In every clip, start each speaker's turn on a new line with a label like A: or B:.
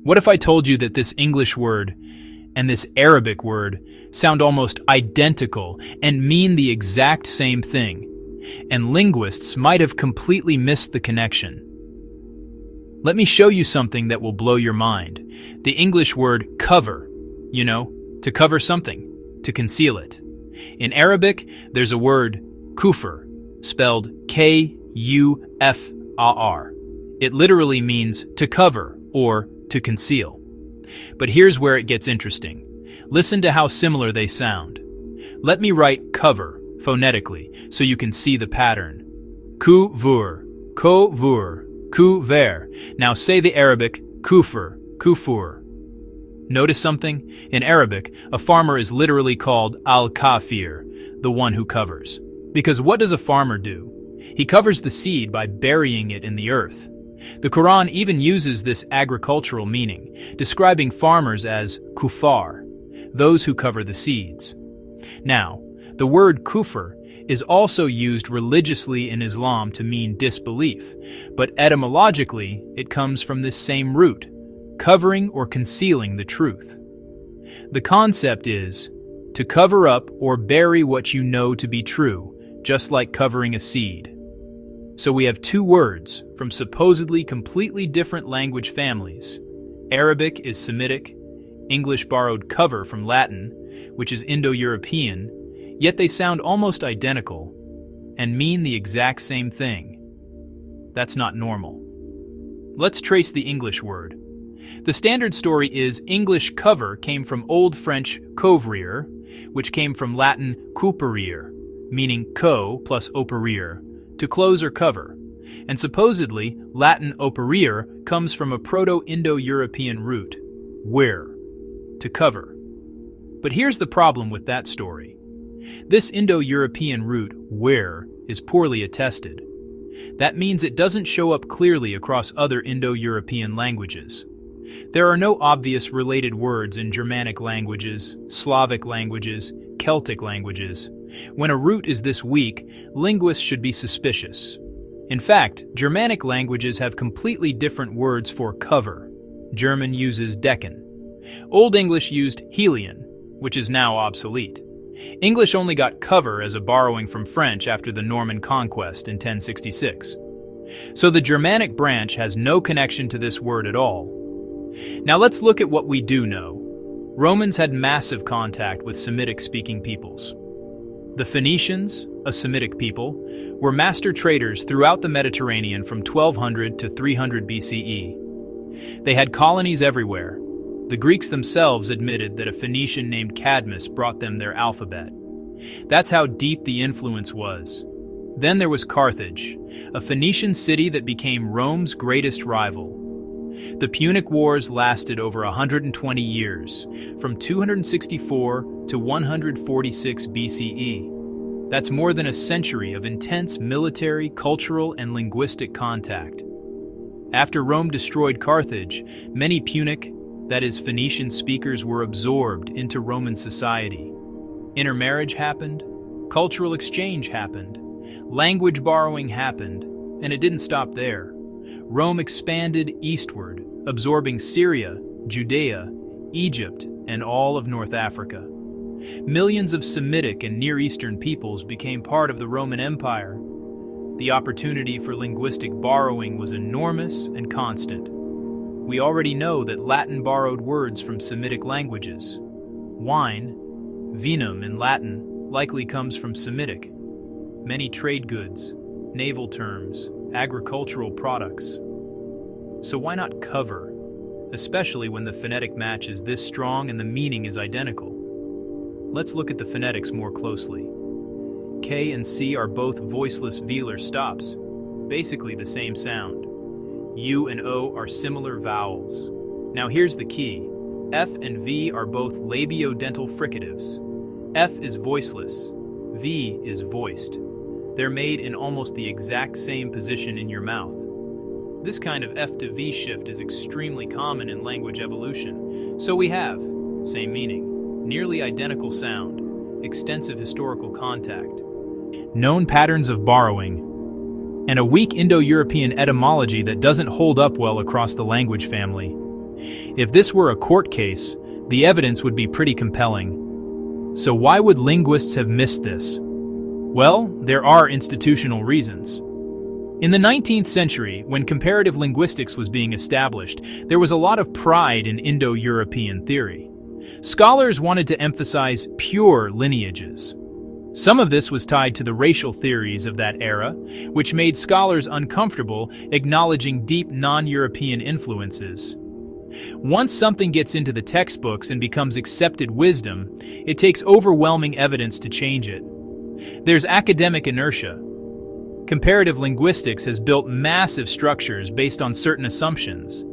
A: What if I told you that this English word and this Arabic word sound almost identical and mean the exact same thing, and linguists might have completely missed the connection? Let me show you something that will blow your mind. The English word cover, to cover something, to conceal it. In Arabic, there's a word kufr, spelled K-U-F-A-R. It literally means to cover or to conceal. But here's where it gets interesting. Listen to how similar they sound. Let me write cover phonetically so you can see the pattern. Kuvur, kovur, kuver. Now say the Arabic kufr, kufur. Notice something? In Arabic, a farmer is literally called al-kafir, the one who covers. Because what does a farmer do? He covers the seed by burying it in the earth. The Quran even uses this agricultural meaning, describing farmers as kufar, those who cover the seeds. Now, the word kufr is also used religiously in Islam to mean disbelief, but etymologically it comes from this same root, covering or concealing the truth. The concept is to cover up or bury what you know to be true, just like covering a seed. So we have two words from supposedly completely different language families. Arabic is Semitic, English borrowed cover from Latin, which is Indo-European, yet they sound almost identical and mean the exact same thing. That's not normal. Let's trace the English word. The standard story is English cover came from Old French couvrir, which came from Latin couperir, meaning co plus operir, to close or cover, and supposedly Latin operir comes from a Proto-Indo-European root, where, to cover. But here's the problem with that story. This Indo-European root, where, is poorly attested. That means it doesn't show up clearly across other Indo-European languages. There are no obvious related words in Germanic languages, Slavic languages, Celtic languages. When a root is this weak, linguists should be suspicious. In fact, Germanic languages have completely different words for cover. German uses Decken. Old English used Helion, which is now obsolete. English only got cover as a borrowing from French after the Norman conquest in 1066. So the Germanic branch has no connection to this word at all. Now let's look at what we do know. Romans had massive contact with Semitic-speaking peoples. The Phoenicians, a Semitic people, were master traders throughout the Mediterranean from 1200 to 300 BCE. They had colonies everywhere. The Greeks themselves admitted that a Phoenician named Cadmus brought them their alphabet. That's how deep the influence was. Then there was Carthage, a Phoenician city that became Rome's greatest rival. The Punic Wars lasted over 120 years, from 264 to 146 BCE. That's more than a century of intense military, cultural, and linguistic contact. After Rome destroyed Carthage, many Punic, that is Phoenician speakers, were absorbed into Roman society. Intermarriage happened, cultural exchange happened, language borrowing happened, and it didn't stop there. Rome expanded eastward, absorbing Syria, Judea, Egypt, and all of North Africa. Millions of Semitic and Near Eastern peoples became part of the Roman Empire. The opportunity for linguistic borrowing was enormous and constant. We already know that Latin borrowed words from Semitic languages. Wine, vinum in Latin, likely comes from Semitic. Many trade goods, naval terms, agricultural products. So why not cover, especially when the phonetic match is this strong and the meaning is identical? Let's look at the phonetics more closely. K and C are both voiceless velar stops, basically the same sound. U and O are similar vowels. Now here's the key. F and V are both labiodental fricatives. F is voiceless, V is voiced. They're made in almost the exact same position in your mouth. This kind of F to V shift is extremely common in language evolution. So we have same meaning, nearly identical sound, extensive historical contact, known patterns of borrowing, and a weak Indo-European etymology that doesn't hold up well across the language family. If this were a court case, the evidence would be pretty compelling. So why would linguists have missed this? Well, there are institutional reasons. In the 19th century, when comparative linguistics was being established, there was a lot of pride in Indo-European theory. Scholars wanted to emphasize pure lineages. Some of this was tied to the racial theories of that era, which made scholars uncomfortable acknowledging deep non-European influences. Once something gets into the textbooks and becomes accepted wisdom, it takes overwhelming evidence to change it. There's academic inertia. Comparative linguistics has built massive structures based on certain assumptions.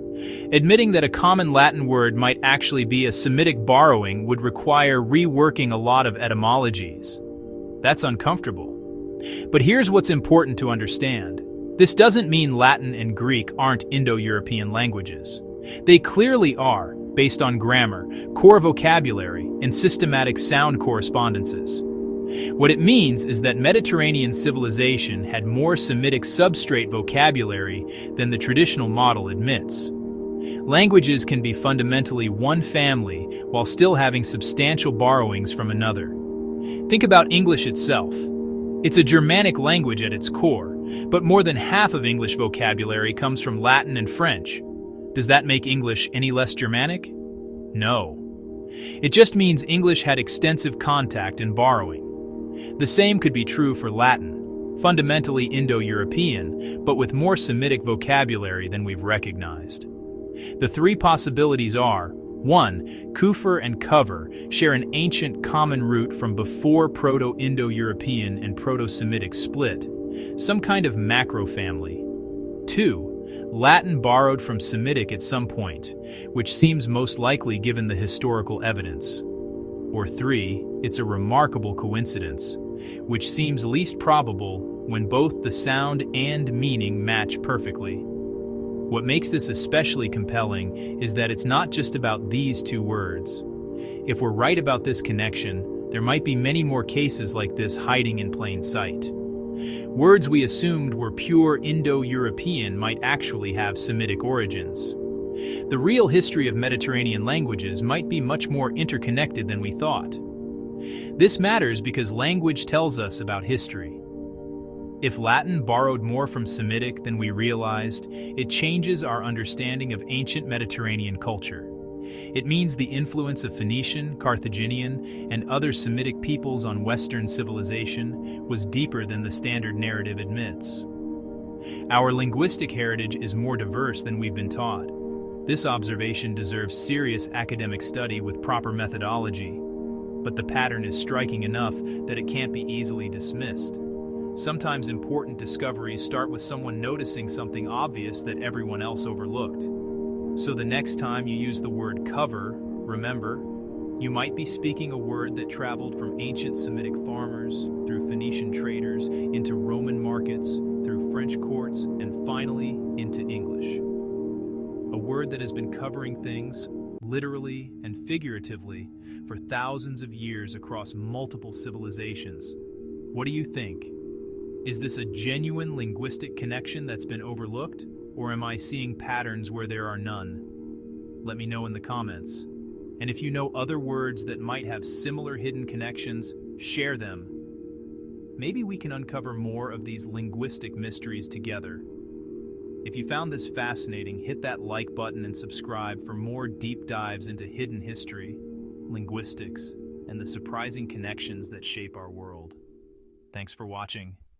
A: Admitting that a common Latin word might actually be a Semitic borrowing would require reworking a lot of etymologies. That's uncomfortable. But here's what's important to understand. This doesn't mean Latin and Greek aren't Indo-European languages. They clearly are, based on grammar, core vocabulary, and systematic sound correspondences. What it means is that Mediterranean civilization had more Semitic substrate vocabulary than the traditional model admits. Languages can be fundamentally one family while still having substantial borrowings from another. Think about English itself. It's a Germanic language at its core, but more than half of English vocabulary comes from Latin and French. Does that make English any less Germanic? No. It just means English had extensive contact and borrowing. The same could be true for Latin, fundamentally Indo-European, but with more Semitic vocabulary than we've recognized. The three possibilities are: 1. Kufr and cover share an ancient common root from before Proto-Indo-European and Proto-Semitic split, some kind of macro family. 2. Latin borrowed from Semitic at some point, which seems most likely given the historical evidence. Or 3. It's a remarkable coincidence, which seems least probable when both the sound and meaning match perfectly. What makes this especially compelling is that it's not just about these two words. If we're right about this connection, there might be many more cases like this hiding in plain sight. Words we assumed were pure Indo-European might actually have Semitic origins. The real history of Mediterranean languages might be much more interconnected than we thought. This matters because language tells us about history. If Latin borrowed more from Semitic than we realized, it changes our understanding of ancient Mediterranean culture. It means the influence of Phoenician, Carthaginian, and other Semitic peoples on Western civilization was deeper than the standard narrative admits. Our linguistic heritage is more diverse than we've been taught. This observation deserves serious academic study with proper methodology, but the pattern is striking enough that it can't be easily dismissed. Sometimes important discoveries start with someone noticing something obvious that everyone else overlooked. So the next time you use the word cover, remember, you might be speaking a word that traveled from ancient Semitic farmers, through Phoenician traders, into Roman markets, through French courts, and finally into English. A word that has been covering things, literally and figuratively, for thousands of years across multiple civilizations. What do you think? Is this a genuine linguistic connection that's been overlooked? Or am I seeing patterns where there are none? Let me know in the comments. And if you know other words that might have similar hidden connections, share them. Maybe we can uncover more of these linguistic mysteries together. If you found this fascinating, hit that like button and subscribe for more deep dives into hidden history, linguistics, and the surprising connections that shape our world. Thanks for watching.